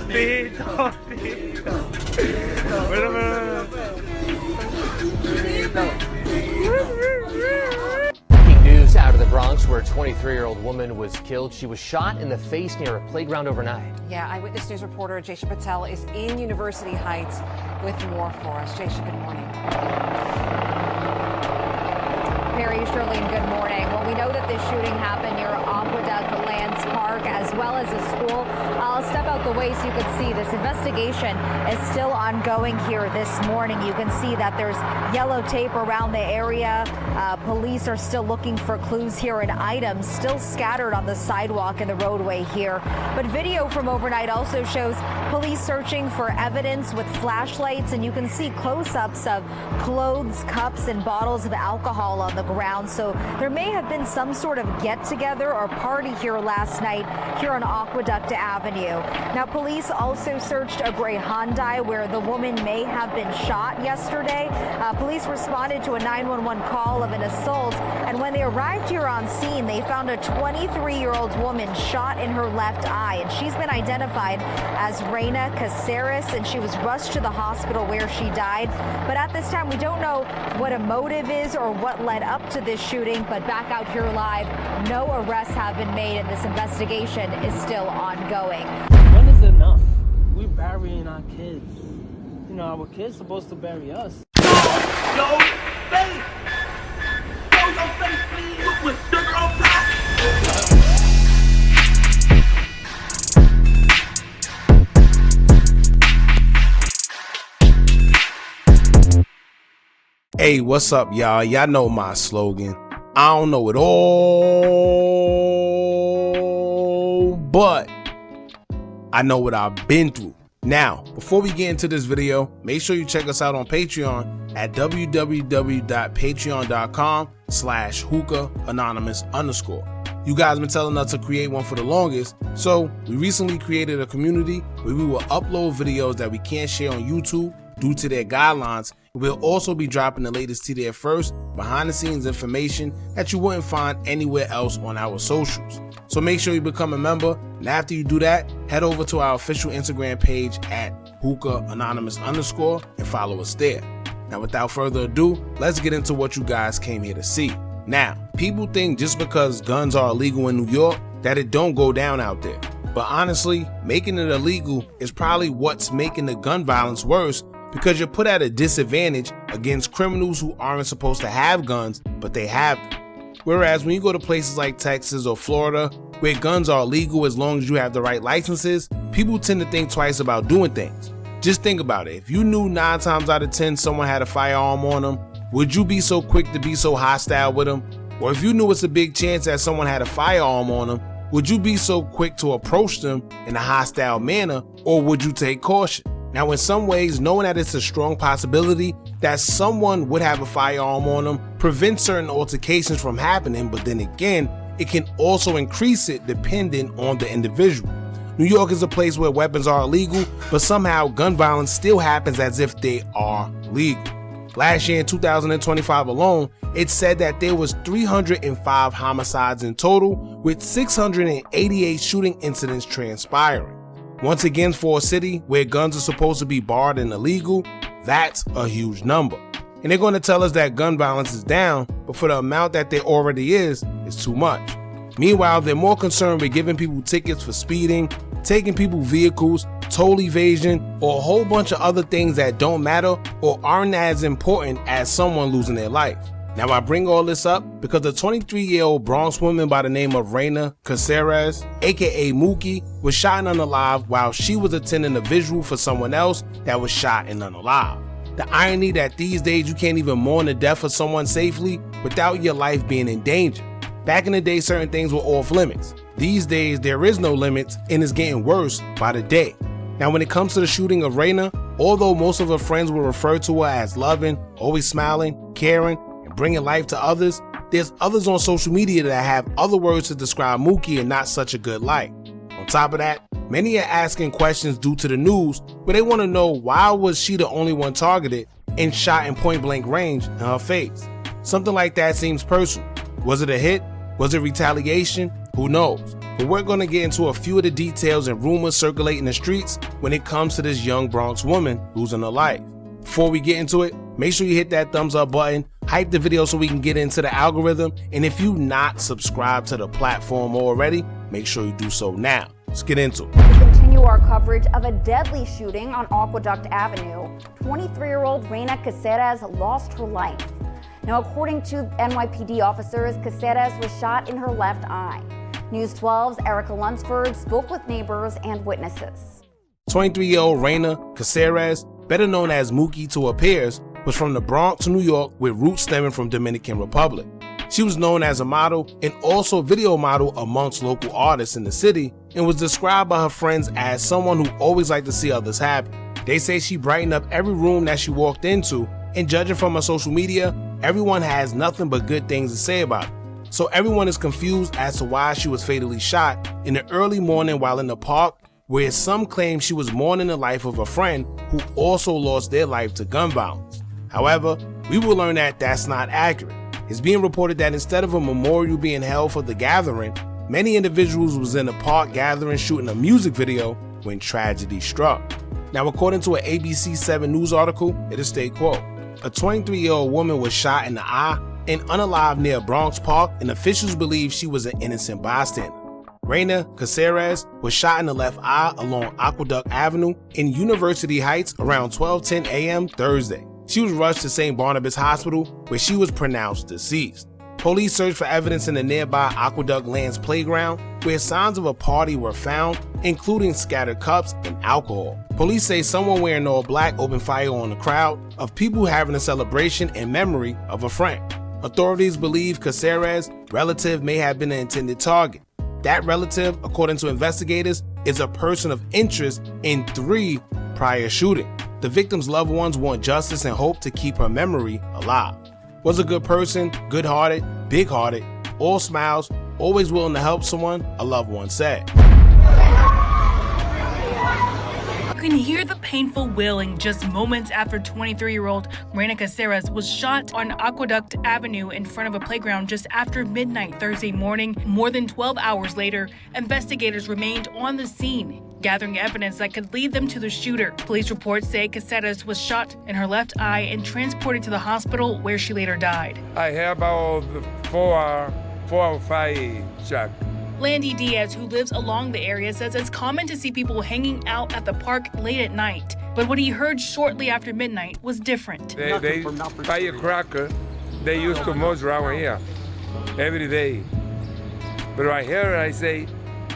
Breaking news out of the Bronx where a 23-year-old woman was killed. She was shot in the face near a playground overnight. Yeah, Eyewitness News reporter Sh0t is in University Heights with more for us. Sh0t, good morning. Perry, Shirlene, good morning. Well, we know that this shooting happened near Aqueduct Lands Park as well as a school. I'll step out the way so you can see this investigation is still ongoing here this morning. You can see that there's yellow tape around the area. Police are still looking for clues here and items still scattered on the sidewalk and the roadway here. But video from overnight also shows police searching for evidence with flashlights, and you can see close-ups of clothes, cups, and bottles of alcohol on the ground. So there may have been some sort of get-together or party here last night here on Aqueduct Avenue. Now, police also searched a gray Hyundai where the woman may have been shot yesterday. Police responded to a 911 call of an assault, and when they arrived here on scene, they found a 23-year-old woman shot in her left eye, and she's been identified as Reyna Caceres, and she was rushed to the hospital where she died. But at this time, we don't know what a motive is or what led up to this shooting. But back out here live, no arrests have been made, and this investigation is still ongoing. When is enough? We're burying our kids. You know, our kids supposed to bury us. Yo, face! Show your face, please, with sugar on top! Hey, what's up, y'all? Y'all know my slogan. I don't know it all, but I know what I've been through. Now, before we get into this video, make sure you check us out on Patreon at www.patreon.com/Hookah Anonymous _. You guys been telling us to create one for the longest, so we recently created a community where we will upload videos that we can't share on YouTube due to their guidelines. We'll also be dropping the latest to there first, behind the scenes information that you wouldn't find anywhere else on our socials. So make sure you become a member, and after you do that, head over to our official Instagram page at Hookah Anonymous _ and follow us there. Now, without further ado, let's get into what you guys came here to see. Now, people think just because guns are illegal in New York that it don't go down out there. But honestly, making it illegal is probably what's making the gun violence worse, because you're put at a disadvantage against criminals who aren't supposed to have guns, but they have them. Whereas when you go to places like Texas or Florida, where guns are legal as long as you have the right licenses, people tend to think twice about doing things. Just think about it. If you knew 9 times out of 10 someone had a firearm on them, would you be so quick to be so hostile with them? Or if you knew it's a big chance that someone had a firearm on them, would you be so quick to approach them in a hostile manner, or would you take caution? Now, in some ways, knowing that it's a strong possibility that someone would have a firearm on them prevents certain altercations from happening, but then again, it can also increase it depending on the individual. New York is a place where weapons are illegal, but somehow gun violence still happens as if they are legal. Last year in 2025 alone, it said that there was 305 homicides in total, with 688 shooting incidents transpiring. Once again, for a city where guns are supposed to be barred and illegal, that's a huge number. And they're going to tell us that gun violence is down, but for the amount that there already is, it's too much. Meanwhile, they're more concerned with giving people tickets for speeding, taking people vehicles, toll evasion, or a whole bunch of other things that don't matter or aren't as important as someone losing their life. Now, I bring all this up because a 23-year-old Bronx woman by the name of Reyna Caceres, aka Mookie, was shot and unalive while she was attending a visual for someone else that was shot and unalive. The irony that these days you can't even mourn the death of someone safely without your life being in danger. Back in the day, certain things were off limits. These days, there is no limits, and it's getting worse by the day. Now, when it comes to the shooting of Reyna, although most of her friends will refer to her as loving, always smiling, caring, bringing life to others, there's others on social media that have other words to describe Mookie and not such a good light. On top of that, many are asking questions due to the news, but they want to know why was she the only one targeted and shot in point blank range in her face. Something like that seems personal. Was it a hit? Was it retaliation? Who knows? but we're going to get into a few of the details and rumors circulating the streets when it comes to this young Bronx woman losing her life. Before we get into it, make sure you hit that thumbs up button, hype the video so we can get into the algorithm, and if you've not subscribed to the platform already, make sure you do so now. Let's get into it. We continue our coverage of a deadly shooting on Aqueduct Avenue. 23-year-old Reyna Caceres lost her life. Now, according to NYPD officers, Caceres was shot in her left eye. News 12's Erica Lunsford spoke with neighbors and witnesses. 23-year-old Reyna Caceres, better known as Mookie to her peers, was from the Bronx, New York, with roots stemming from Dominican Republic. She was known as a model and also a video model amongst local artists in the city, and was described by her friends as someone who always liked to see others happy. They say she brightened up every room that she walked into, and judging from her social media, everyone has nothing but good things to say about her. So everyone is confused as to why she was fatally shot in the early morning while in the park, where some claim she was mourning the life of a friend who also lost their life to gun violence. However, we will learn that that's not accurate. It's being reported that instead of a memorial being held for the gathering, many individuals was in the park gathering shooting a music video when tragedy struck. Now, according to an ABC 7 news article, it is state quote, a 23-year-old woman was shot in the eye and unalive near Bronx Park, and officials believe she was an innocent bystander. Reyna Caceres was shot in the left eye along Aqueduct Avenue in University Heights around 12:10 a.m. Thursday. She was rushed to St. Barnabas Hospital, where she was pronounced deceased. Police searched for evidence in the nearby Aqueduct Lands playground, where signs of a party were found, including scattered cups and alcohol. Police say someone wearing all black opened fire on the crowd of people having a celebration in memory of a friend. Authorities believe Caceres' relative may have been the intended target. That relative, according to investigators, is a person of interest in 3 prior shootings. The victim's loved ones want justice and hope to keep her memory alive. Was a good person, good-hearted, big-hearted, all smiles, always willing to help someone, a loved one said. You can hear the painful wailing just moments after 23-year-old Reyna Caceres was shot on Aqueduct Avenue in front of a playground just after midnight Thursday morning. More than 12 hours later, investigators remained on the scene, gathering evidence that could lead them to the shooter. Police reports say Caceres was shot in her left eye and transported to the hospital, where she later died. I have about 4 or 5 shots. Landy Diaz, who lives along the area, says it's common to see people hanging out at the park late at night. But what he heard shortly after midnight was different. They firecracker. They used to move around here every day. But right here, I say,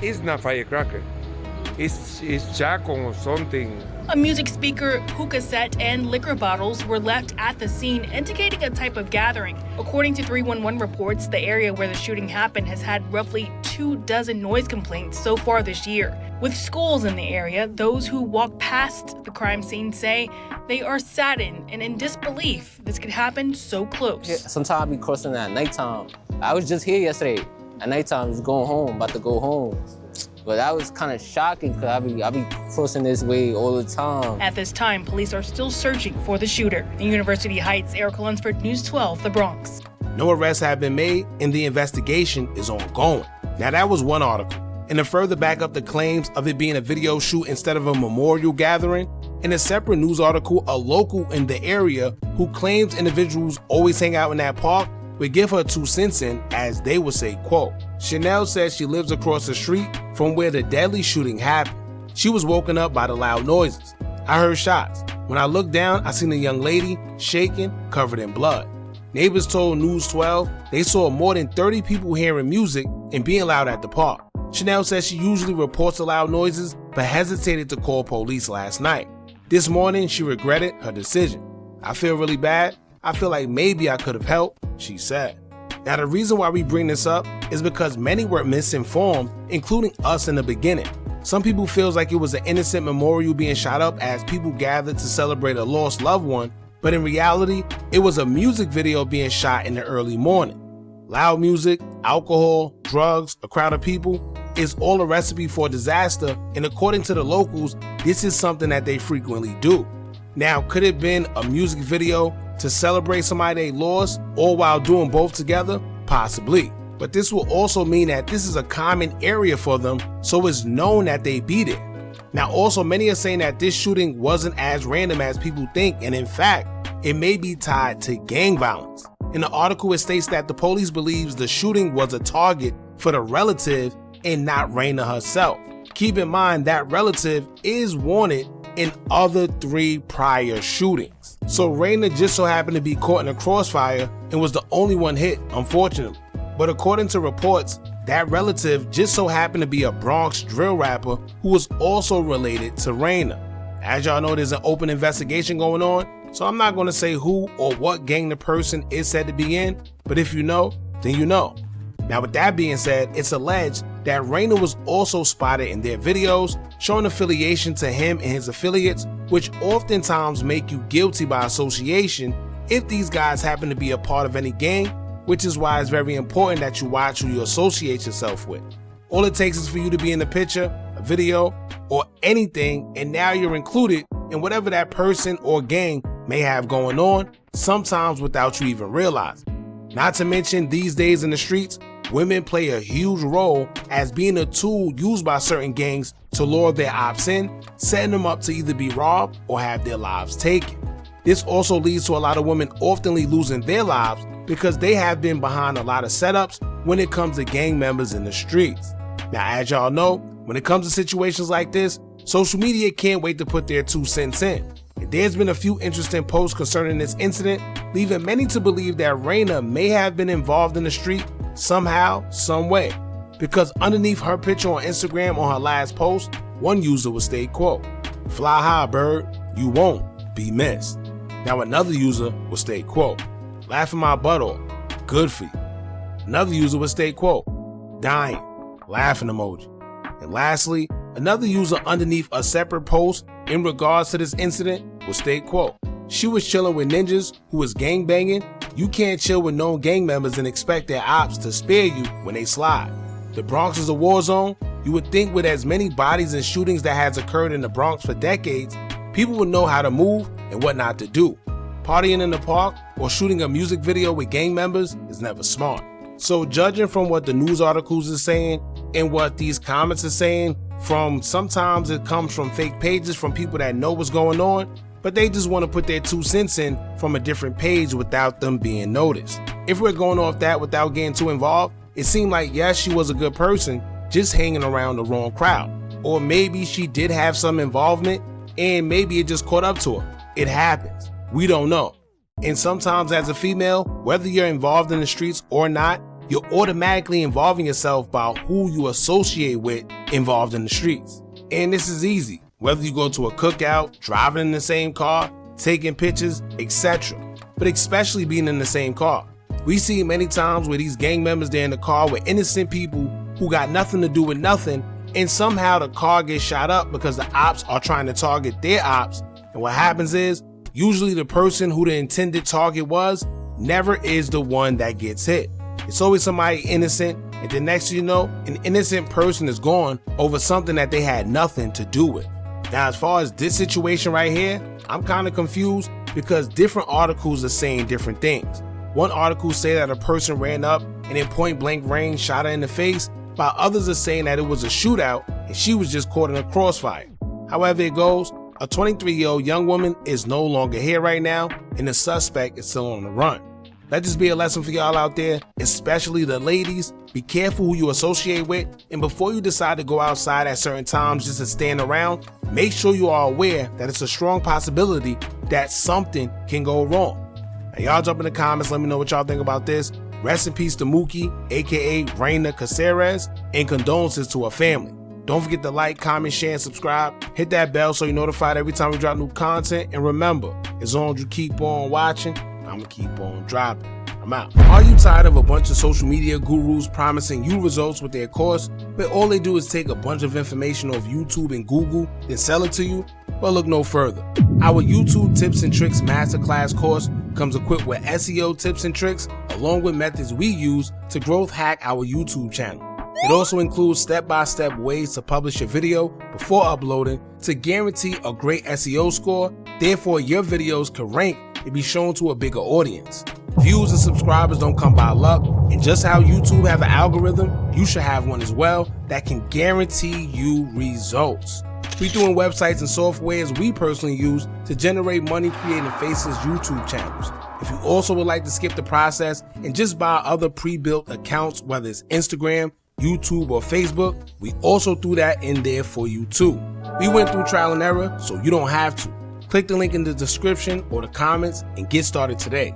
it's not firecracker. It's charcoal or something. A music speaker, hookah set, and liquor bottles were left at the scene, indicating a type of gathering. According to 311 reports, the area where the shooting happened has had roughly 24 noise complaints so far this year. With schools in the area, those who walk past the crime scene say they are saddened and in disbelief this could happen so close. Yeah, sometimes I be crossing at nighttime. I was just here yesterday. At nighttime, I was going home, about to go home. But that was kind of shocking because I be crossing this way all the time. At this time, police are still searching for the shooter. In University Heights, Erica Lunsford, News 12, the Bronx. No arrests have been made and the investigation is ongoing. Now that was one article. And to further back up the claims of it being a video shoot instead of a memorial gathering, in a separate news article, a local in the area who claims individuals always hang out in that park would give her 2 cents in, as they would say, quote, Chanel says she lives across the street from where the deadly shooting happened. She was woken up by the loud noises. I heard shots. When I looked down, I seen a young lady shaking, covered in blood. Neighbors told News 12 they saw more than 30 people hearing music and being loud at the park. Chanel says she usually reports the loud noises, but hesitated to call police last night. This morning, she regretted her decision. I feel really bad. I feel like maybe I could have helped, she said. Now, the reason why we bring this up is because many were misinformed, including us in the beginning. Some people feels like it was an innocent memorial being shot up as people gathered to celebrate a lost loved one, but in reality, it was a music video being shot in the early morning. Loud music, alcohol, drugs, a crowd of people is all a recipe for disaster, and according to the locals, this is something that they frequently do. Now, could it have been a music video to celebrate somebody they lost, all while doing both together? Possibly. but this will also mean that this is a common area for them, so it's known that they be there. Now also, many are saying that this shooting wasn't as random as people think, and in fact, it may be tied to gang violence. In the article, it states that the police believes the shooting was a target for the relative and not Reyna herself. Keep in mind that relative is wanted in other 3 prior shootings. So Reyna just so happened to be caught in a crossfire and was the only one hit, unfortunately. But according to reports, that relative just so happened to be a Bronx drill rapper who was also related to Reyna. As y'all know, there's an open investigation going on, so I'm not going to say who or what gang the person is said to be in, but if you know, then you know. Now with that being said, it's alleged that Reyna was also spotted in their videos showing affiliation to him and his affiliates, which oftentimes make you guilty by association if these guys happen to be a part of any gang, which is why it's very important that you watch who you associate yourself with. All it takes is for you to be in the picture, a video, or anything, and now you're included in whatever that person or gang may have going on, sometimes without you even realizing. Not to mention, these days in the streets, women play a huge role as being a tool used by certain gangs to lure their ops in, setting them up to either be robbed or have their lives taken. This also leads to a lot of women oftenly losing their lives because they have been behind a lot of setups when it comes to gang members in the streets. Now, as y'all know, when it comes to situations like this, social media can't wait to put their 2 cents in. And there's been a few interesting posts concerning this incident, leaving many to believe that Reyna may have been involved in the street somehow, some way. Because underneath her picture on Instagram on her last post, one user would state, quote, "Fly high, bird, you won't be missed." Now another user would state, quote, "Laughing my butt off, good for you." Another user would state, quote, "Dying, laughing emoji." And lastly, another user underneath a separate post in regards to this incident would state, quote, "She was chilling with ninjas who was gang banging. You can't chill with known gang members and expect their ops to spare you when they slide. The Bronx is a war zone. You would think with as many bodies and shootings that has occurred in the Bronx for decades, people would know how to move and what not to do. Partying in the park or shooting a music video with gang members is never smart." So judging from what the news articles are saying and what these comments are saying, from sometimes it comes from fake pages from people that know what's going on, but they just want to put their 2 cents in from a different page without them being noticed. If we're going off that without getting too involved, it seemed like yes, she was a good person, just hanging around the wrong crowd. Or maybe she did have some involvement and maybe it just caught up to her. It happens. We don't know. And sometimes as a female, whether you're involved in the streets or not, you're automatically involving yourself by who you associate with involved in the streets. And this is easy. Whether you go to a cookout, driving in the same car, taking pictures, etc. But especially being in the same car. We see many times where these gang members, they're in the car with innocent people who got nothing to do with nothing, and somehow the car gets shot up because the ops are trying to target their ops. And what happens is, usually the person who the intended target was never is the one that gets hit. It's always somebody innocent, and the next thing you know, an innocent person is gone over something that they had nothing to do with. Now, as far as this situation right here, I'm kind of confused because different articles are saying different things. One article say that a person ran up and in point blank range shot her in the face, while others are saying that it was a shootout and she was just caught in a crossfire. However it goes, a 23-year-old young woman is no longer here right now, and the suspect is still on the run. Let this be a lesson for y'all out there, especially the ladies. Be careful who you associate with, and before you decide to go outside at certain times just to stand around, make sure you are aware that it's a strong possibility that something can go wrong. Now y'all jump in the comments, let me know what y'all think about this. Rest in peace to Mookie, aka Reyna Caceres, and condolences to her family. Don't forget to like, comment, share, and subscribe. Hit that bell so you're notified every time we drop new content. And remember, as long as you keep on watching, I'ma keep on dropping. I'm out. Are you tired of a bunch of social media gurus promising you results with their course, but all they do is take a bunch of information off YouTube and Google, then sell it to you? Well, look no further. Our YouTube Tips and Tricks Masterclass course comes equipped with SEO tips and tricks, along with methods we use to growth hack our YouTube channel. It also includes step-by-step ways to publish your video before uploading to guarantee a great SEO score, therefore your videos can rank and be shown to a bigger audience. Views and subscribers don't come by luck, and just how YouTube have an algorithm, you should have one as well that can guarantee you results. We doing websites and softwares we personally use to generate money creating Faces YouTube channels. If you also would like to skip the process and just buy other pre-built accounts, whether it's Instagram, YouTube, or Facebook, we also threw that in there for you too. We went through trial and error, so you don't have to. Click the link in the description or the comments and get started today.